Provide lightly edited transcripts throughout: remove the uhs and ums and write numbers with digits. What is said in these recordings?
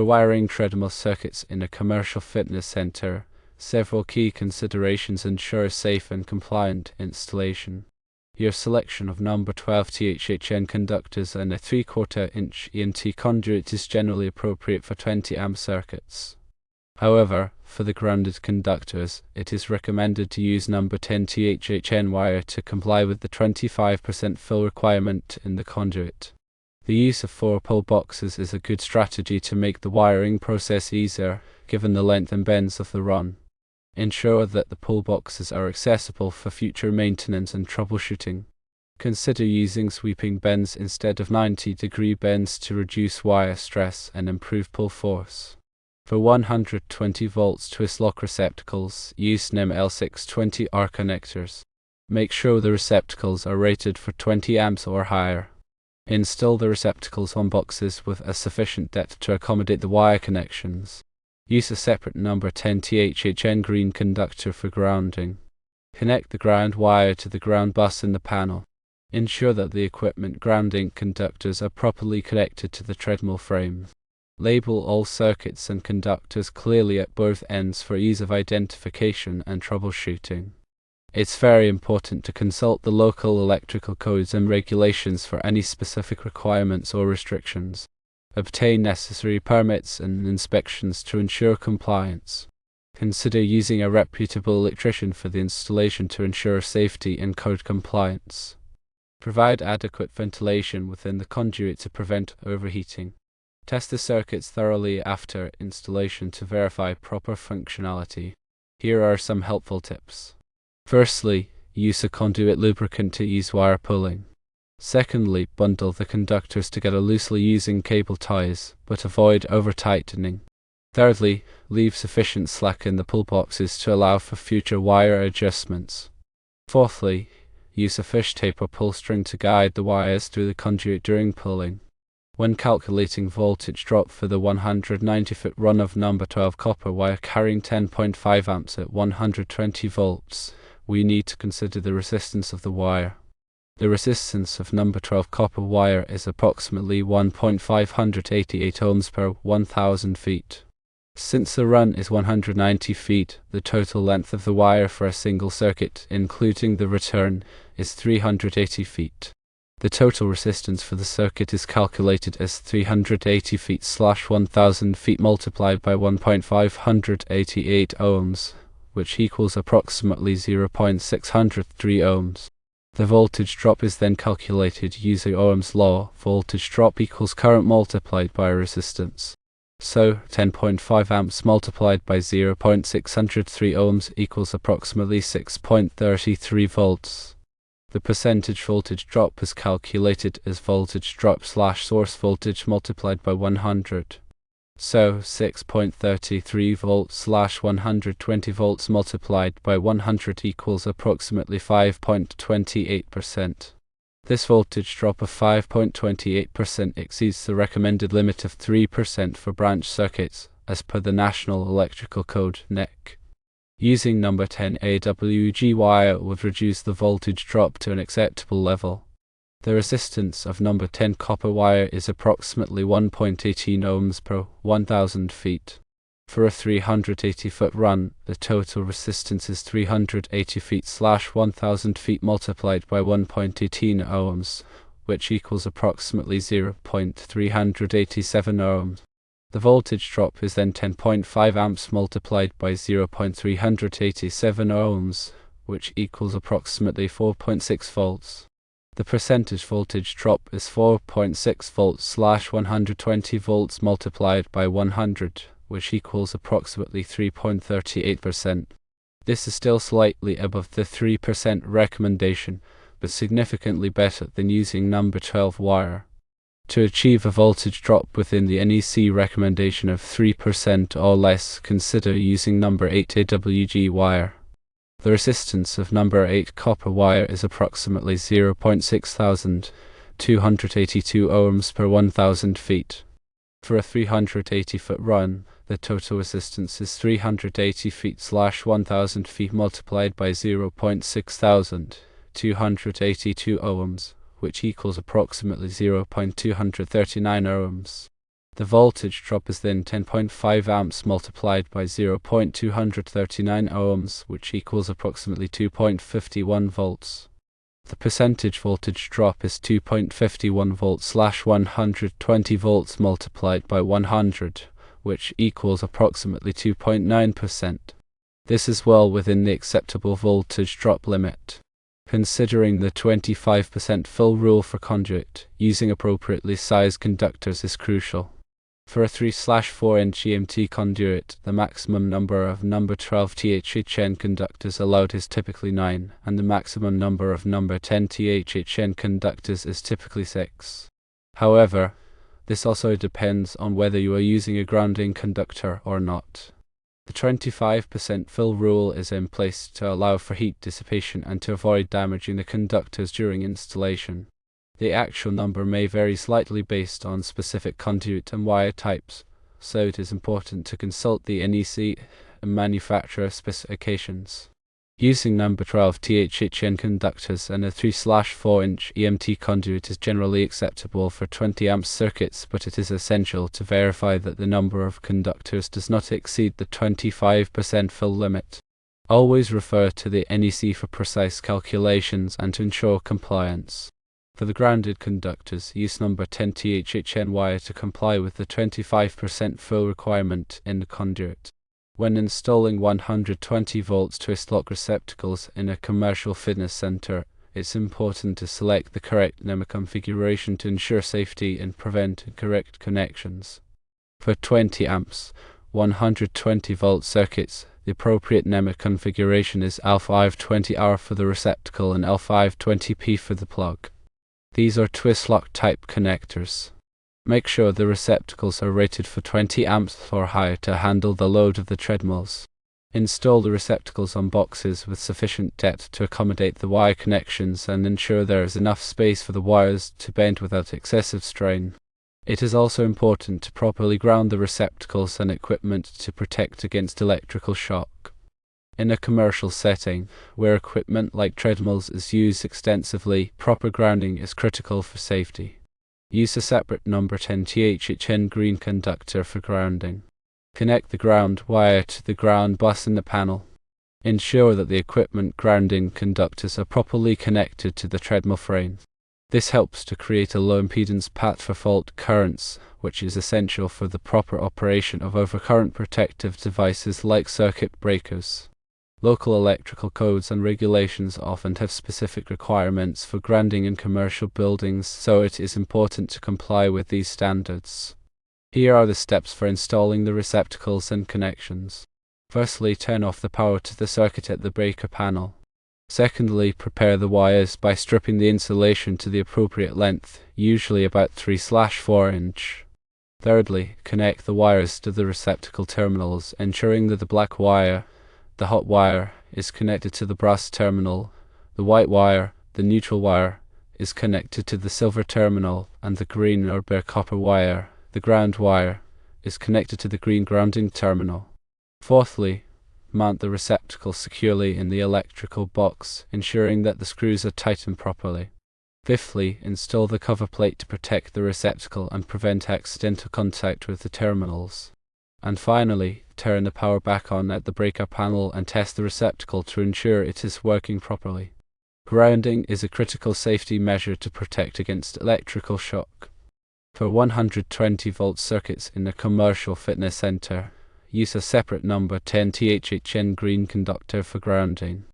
For wiring treadmill circuits in a commercial fitness center, several key considerations ensure safe and compliant installation. Your selection of number 12 THHN conductors and a 3/4 inch ENT conduit is generally appropriate for 20 amp circuits. However, for the grounded conductors, it is recommended to use number 10 THHN wire to comply with the 25% fill requirement in the conduit. The use of 4-pole boxes is a good strategy to make the wiring process easier, given the length and bends of the run. Ensure that the pole boxes are accessible for future maintenance and troubleshooting. Consider using sweeping bends instead of 90-degree bends to reduce wire stress and improve pull force. For 120 volts twist lock receptacles, use NEM L620R connectors. Make sure the receptacles are rated for 20 amps or higher. Install the receptacles on boxes with a sufficient depth to accommodate the wire connections. Use a separate number 10 THHN green conductor for grounding. Connect the ground wire to the ground bus in the panel. Ensure that the equipment grounding conductors are properly connected to the treadmill frame. Label all circuits and conductors clearly at both ends for ease of identification and troubleshooting. It's very important to consult the local electrical codes and regulations for any specific requirements or restrictions. Obtain necessary permits and inspections to ensure compliance. Consider using a reputable electrician for the installation to ensure safety and code compliance. Provide adequate ventilation within the conduit to prevent overheating. Test the circuits thoroughly after installation to verify proper functionality. Here are some helpful tips. Firstly, use a conduit lubricant to ease wire pulling. Secondly, bundle the conductors together loosely using cable ties, but avoid over-tightening. Thirdly, leave sufficient slack in the pull boxes to allow for future wire adjustments. Fourthly, use a fish tape or pull string to guide the wires through the conduit during pulling. When calculating voltage drop for the 190-foot run of number 12 copper wire carrying 10.5 amps at 120 volts, we need to consider the resistance of the wire. The resistance of number 12 copper wire is approximately 1.588 ohms per 1000 feet. Since the run is 190 feet, the total length of the wire for a single circuit, including the return, is 380 feet. The total resistance for the circuit is calculated as 380 feet / 1000 feet multiplied by 1.588 ohms, which equals approximately 0.603 ohms. The voltage drop is then calculated using Ohm's law. Voltage drop equals current multiplied by resistance. So, 10.5 amps multiplied by 0.603 ohms equals approximately 6.33 volts. The percentage voltage drop is calculated as voltage drop / source voltage multiplied by 100. So, 6.33 volts / 120 volts multiplied by 100 equals approximately 5.28%. This voltage drop of 5.28% exceeds the recommended limit of 3% for branch circuits, as per the National Electrical Code (NEC). Using number 10 AWG wire would reduce the voltage drop to an acceptable level. The resistance of number 10 copper wire is approximately 1.18 ohms per 1000 feet. For a 380-foot run, the total resistance is 380 feet / 1000 feet multiplied by 1.18 ohms, which equals approximately 0.387 ohms. The voltage drop is then 10.5 amps multiplied by 0.387 ohms, which equals approximately 4.6 volts. The percentage voltage drop is 4.6 volts / 120 volts multiplied by 100, which equals approximately 3.38%. This is still slightly above the 3% recommendation, but significantly better than using number 12 wire. To achieve a voltage drop within the NEC recommendation of 3% or less, consider using number 8 AWG wire. The resistance of number 8 copper wire is approximately 0.6282 ohms per 1000 feet. For a 380-foot run, the total resistance is 380 feet / 1000 feet multiplied by 0.6282 ohms, which equals approximately 0.239 ohms. The voltage drop is then 10.5 amps multiplied by 0.239 ohms, which equals approximately 2.51 volts. The percentage voltage drop is 2.51 volts / 120 volts multiplied by 100, which equals approximately 2.9%. This is well within the acceptable voltage drop limit. Considering the 25% fill rule for conduit, using appropriately sized conductors is crucial. For a 3/4-inch EMT conduit, the maximum number of number 12 THHN conductors allowed is typically 9, and the maximum number of number 10 THHN conductors is typically 6. However, this also depends on whether you are using a grounding conductor or not. The 25% fill rule is in place to allow for heat dissipation and to avoid damaging the conductors during installation. The actual number may vary slightly based on specific conduit and wire types, so it is important to consult the NEC and manufacturer specifications. Using number 12 THHN conductors and a 3/4-inch EMT conduit is generally acceptable for 20 amp circuits, but it is essential to verify that the number of conductors does not exceed the 25% fill limit. Always refer to the NEC for precise calculations and to ensure compliance. For the grounded conductors, use number 10 THHN wire to comply with the 25% fill requirement in the conduit. When installing 120 volts twist lock receptacles in a commercial fitness center, it's important to select the correct NEMA configuration to ensure safety and prevent incorrect connections. For 20 amps, 120 volt circuits, the appropriate NEMA configuration is L520R for the receptacle and L520P for the plug. These are twist lock type connectors. Make sure the receptacles are rated for 20 amps or higher to handle the load of the treadmills. Install the receptacles on boxes with sufficient depth to accommodate the wire connections and ensure there is enough space for the wires to bend without excessive strain. It is also important to properly ground the receptacles and equipment to protect against electrical shock. In a commercial setting, where equipment like treadmills is used extensively, proper grounding is critical for safety. Use a separate number 10 THHN green conductor for grounding. Connect the ground wire to the ground bus in the panel. Ensure that the equipment grounding conductors are properly connected to the treadmill frame. This helps to create a low impedance path for fault currents, which is essential for the proper operation of overcurrent protective devices like circuit breakers. Local electrical codes and regulations often have specific requirements for grounding in commercial buildings, so it is important to comply with these standards. Here are the steps for installing the receptacles and connections. Firstly, turn off the power to the circuit at the breaker panel. Secondly, prepare the wires by stripping the insulation to the appropriate length, usually about 3/4 inch. Thirdly, connect the wires to the receptacle terminals, ensuring that the black wire, the hot wire, is connected to the brass terminal, the white wire, the neutral wire, is connected to the silver terminal, and the green or bare copper wire, the ground wire, is connected to the green grounding terminal. Fourthly, mount the receptacle securely in the electrical box, ensuring that the screws are tightened properly. Fifthly, install the cover plate to protect the receptacle and prevent accidental contact with the terminals. And finally, turn the power back on at the breaker panel and test the receptacle to ensure it is working properly. Grounding is a critical safety measure to protect against electrical shock. For 120 volt circuits in a commercial fitness center, use a separate number 10 THHN green conductor for grounding.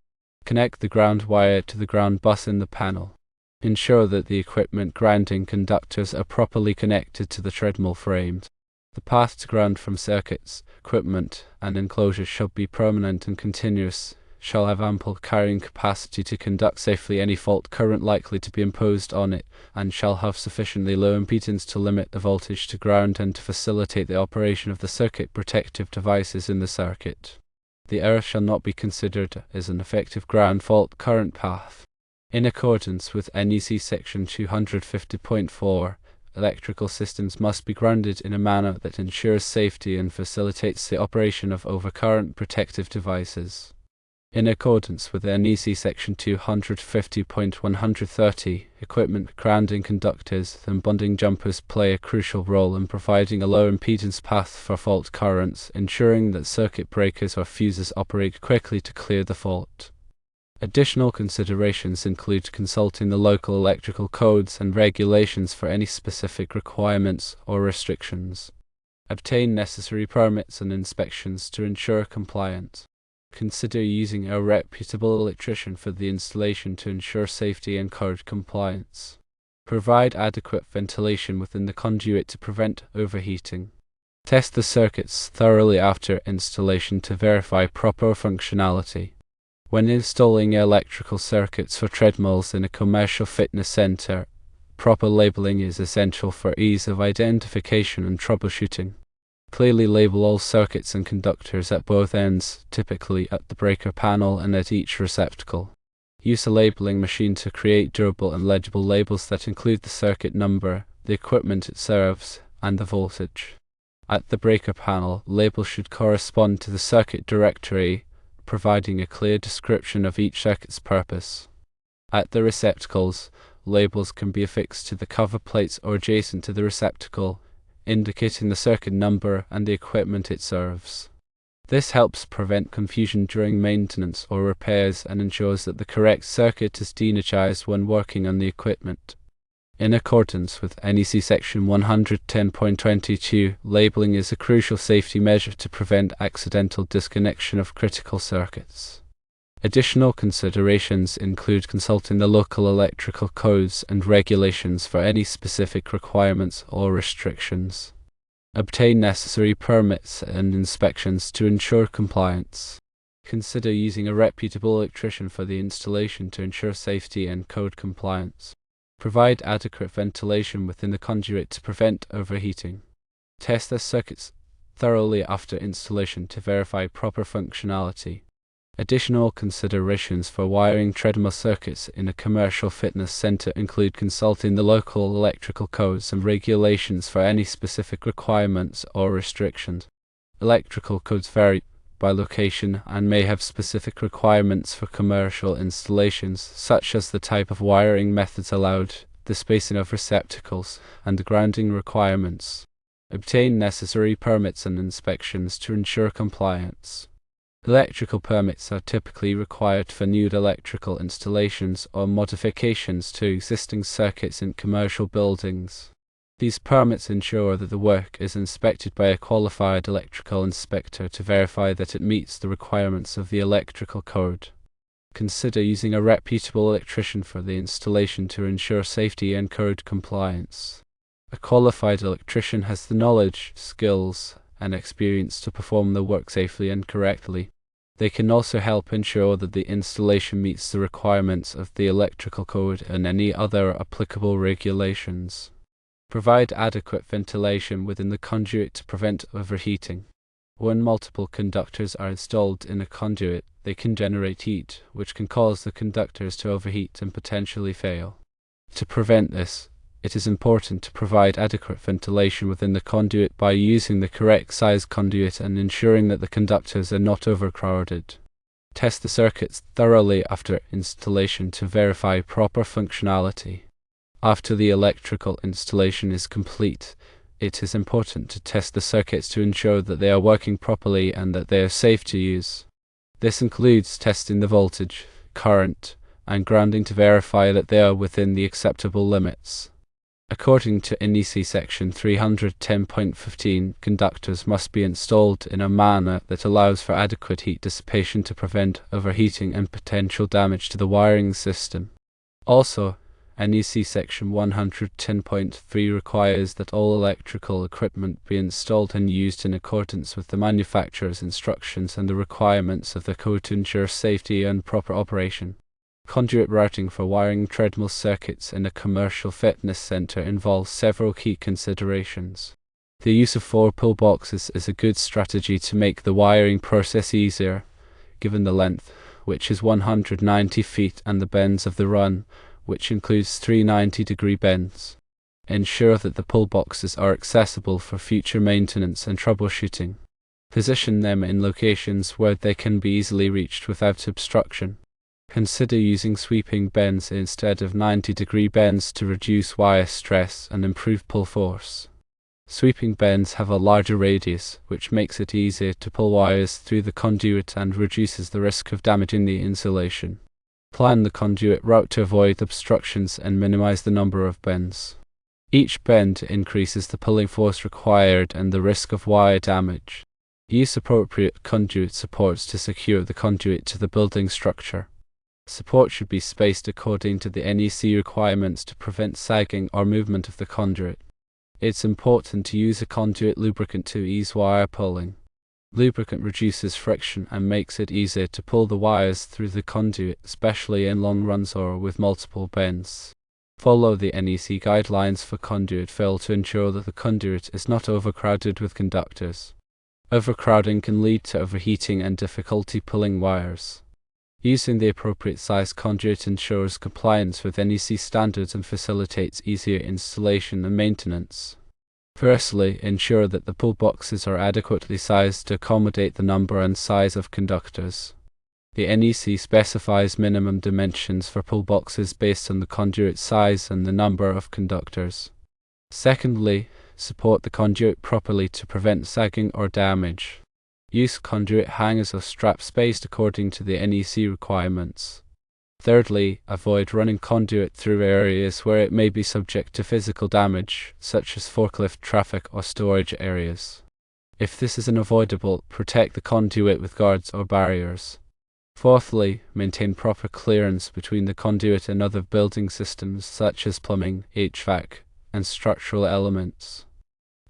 Connect the ground wire to the ground bus in the panel. Ensure that the equipment grounding conductors are properly connected to the treadmill frames. The path to ground from circuits, equipment, and enclosures shall be permanent and continuous, shall have ample carrying capacity to conduct safely any fault current likely to be imposed on it, and shall have sufficiently low impedance to limit the voltage to ground and to facilitate the operation of the circuit protective devices in the circuit. The error shall not be considered as an effective ground fault current path. In accordance with NEC section 250.4, electrical systems must be grounded in a manner that ensures safety and facilitates the operation of overcurrent protective devices. In accordance with NEC Section 250.130, equipment grounding conductors and bonding jumpers play a crucial role in providing a low impedance path for fault currents, ensuring that circuit breakers or fuses operate quickly to clear the fault. Additional considerations include consulting the local electrical codes and regulations for any specific requirements or restrictions. Obtain necessary permits and inspections to ensure compliance. Consider using a reputable electrician for the installation to ensure safety and code compliance. Provide adequate ventilation within the conduit to prevent overheating. Test the circuits thoroughly after installation to verify proper functionality. When installing electrical circuits for treadmills in a commercial fitness center, proper labeling is essential for ease of identification and troubleshooting. Clearly label all circuits and conductors at both ends, typically at the breaker panel and at each receptacle. Use a labeling machine to create durable and legible labels that include the circuit number, the equipment it serves, and the voltage. At the breaker panel, labels should correspond to the circuit directory, providing a clear description of each circuit's purpose. At the receptacles, labels can be affixed to the cover plates or adjacent to the receptacle, indicating the circuit number and the equipment it serves. This helps prevent confusion during maintenance or repairs and ensures that the correct circuit is de-energized when working on the equipment. In accordance with NEC Section 110.22, labeling is a crucial safety measure to prevent accidental disconnection of critical circuits. Additional considerations include consulting the local electrical codes and regulations for any specific requirements or restrictions. Obtain necessary permits and inspections to ensure compliance. Consider using a reputable electrician for the installation to ensure safety and code compliance. Provide adequate ventilation within the conduit to prevent overheating. Test the circuits thoroughly after installation to verify proper functionality. Additional considerations for wiring treadmill circuits in a commercial fitness center include consulting the local electrical codes and regulations for any specific requirements or restrictions. Electrical codes vary by location and may have specific requirements for commercial installations, such as the type of wiring methods allowed, the spacing of receptacles, and the grounding requirements. Obtain necessary permits and inspections to ensure compliance. Electrical permits are typically required for new electrical installations or modifications to existing circuits in commercial buildings. These permits ensure that the work is inspected by a qualified electrical inspector to verify that it meets the requirements of the electrical code. Consider using a reputable electrician for the installation to ensure safety and code compliance. A qualified electrician has the knowledge, skills, and experience to perform the work safely and correctly. They can also help ensure that the installation meets the requirements of the electrical code and any other applicable regulations. Provide adequate ventilation within the conduit to prevent overheating. When multiple conductors are installed in a conduit, they can generate heat, which can cause the conductors to overheat and potentially fail. To prevent this, it is important to provide adequate ventilation within the conduit by using the correct size conduit and ensuring that the conductors are not overcrowded. Test the circuits thoroughly after installation to verify proper functionality. After the electrical installation is complete, it is important to test the circuits to ensure that they are working properly and that they are safe to use. This includes testing the voltage, current, and grounding to verify that they are within the acceptable limits. According to NEC Section 310.15, conductors must be installed in a manner that allows for adequate heat dissipation to prevent overheating and potential damage to the wiring system. Also, NEC Section 110.3 requires that all electrical equipment be installed and used in accordance with the manufacturer's instructions and the requirements of the code to ensure safety and proper operation. Conduit routing for wiring treadmill circuits in a commercial fitness center involves several key considerations. The use of 4 pull boxes is a good strategy to make the wiring process easier, given the length, which is 190 feet, and the bends of the run, which includes 3 90-degree bends. Ensure that the pull boxes are accessible for future maintenance and troubleshooting. Position them in locations where they can be easily reached without obstruction. Consider using sweeping bends instead of 90-degree bends to reduce wire stress and improve pull force. Sweeping bends have a larger radius, which makes it easier to pull wires through the conduit and reduces the risk of damaging the insulation. Plan the conduit route to avoid obstructions and minimize the number of bends. Each bend increases the pulling force required and the risk of wire damage. Use appropriate conduit supports to secure the conduit to the building structure. Support should be spaced according to the NEC requirements to prevent sagging or movement of the conduit. It's important to use a conduit lubricant to ease wire pulling. Lubricant reduces friction and makes it easier to pull the wires through the conduit, especially in long runs or with multiple bends. Follow the NEC guidelines for conduit fill to ensure that the conduit is not overcrowded with conductors. Overcrowding can lead to overheating and difficulty pulling wires. Using the appropriate size conduit ensures compliance with NEC standards and facilitates easier installation and maintenance. Firstly, ensure that the pull boxes are adequately sized to accommodate the number and size of conductors. The NEC specifies minimum dimensions for pull boxes based on the conduit size and the number of conductors. Secondly, support the conduit properly to prevent sagging or damage. Use conduit hangers or straps spaced according to the NEC requirements. Thirdly, avoid running conduit through areas where it may be subject to physical damage, such as forklift traffic or storage areas. If this is unavoidable, protect the conduit with guards or barriers. Fourthly, maintain proper clearance between the conduit and other building systems such as plumbing, HVAC, and structural elements.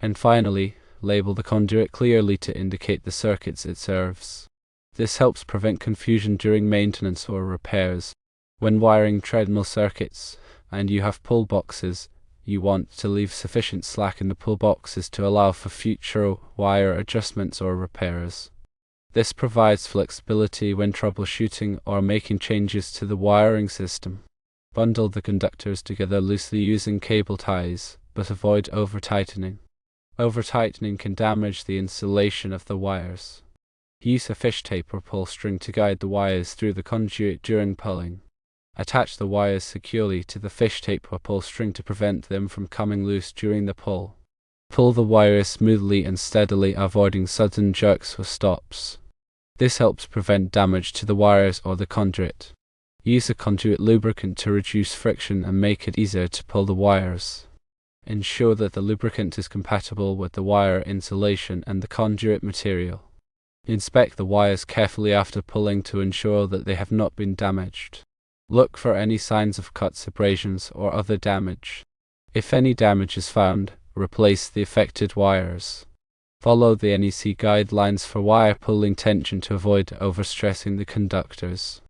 And finally, label the conduit clearly to indicate the circuits it serves. This helps prevent confusion during maintenance or repairs. When wiring treadmill circuits, and you have pull boxes, you want to leave sufficient slack in the pull boxes to allow for future wire adjustments or repairs. This provides flexibility when troubleshooting or making changes to the wiring system. Bundle the conductors together loosely using cable ties, but avoid over-tightening. Over-tightening can damage the insulation of the wires. Use a fish tape or pull string to guide the wires through the conduit during pulling. Attach the wires securely to the fish tape or pull string to prevent them from coming loose during the pull. Pull the wires smoothly and steadily, avoiding sudden jerks or stops. This helps prevent damage to the wires or the conduit. Use a conduit lubricant to reduce friction and make it easier to pull the wires. Ensure that the lubricant is compatible with the wire insulation and the conduit material. Inspect the wires carefully after pulling to ensure that they have not been damaged. Look for any signs of cuts, abrasions, or other damage. If any damage is found, replace the affected wires. Follow the NEC guidelines for wire pulling tension to avoid overstressing the conductors.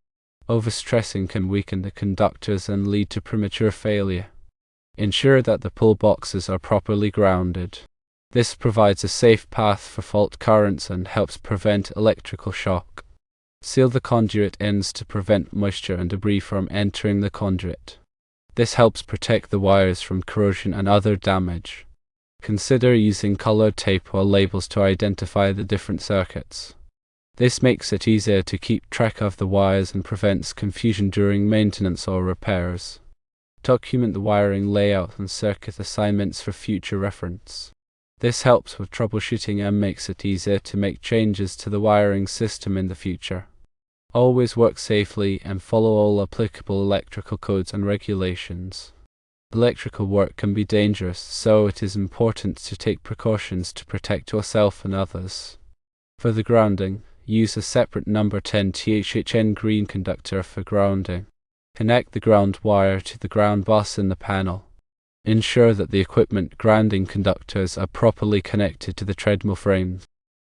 Overstressing can weaken the conductors and lead to premature failure. Ensure that the pull boxes are properly grounded. This provides a safe path for fault currents and helps prevent electrical shock. Seal the conduit ends to prevent moisture and debris from entering the conduit. This helps protect the wires from corrosion and other damage. Consider using colored tape or labels to identify the different circuits. This makes it easier to keep track of the wires and prevents confusion during maintenance or repairs. Document the wiring layout and circuit assignments for future reference. This helps with troubleshooting and makes it easier to make changes to the wiring system in the future. Always work safely and follow all applicable electrical codes and regulations. Electrical work can be dangerous, so it is important to take precautions to protect yourself and others. For the grounding, use a separate number 10 THHN green conductor for grounding. Connect the ground wire to the ground bus in the panel. Ensure that the equipment grounding conductors are properly connected to the treadmill frames.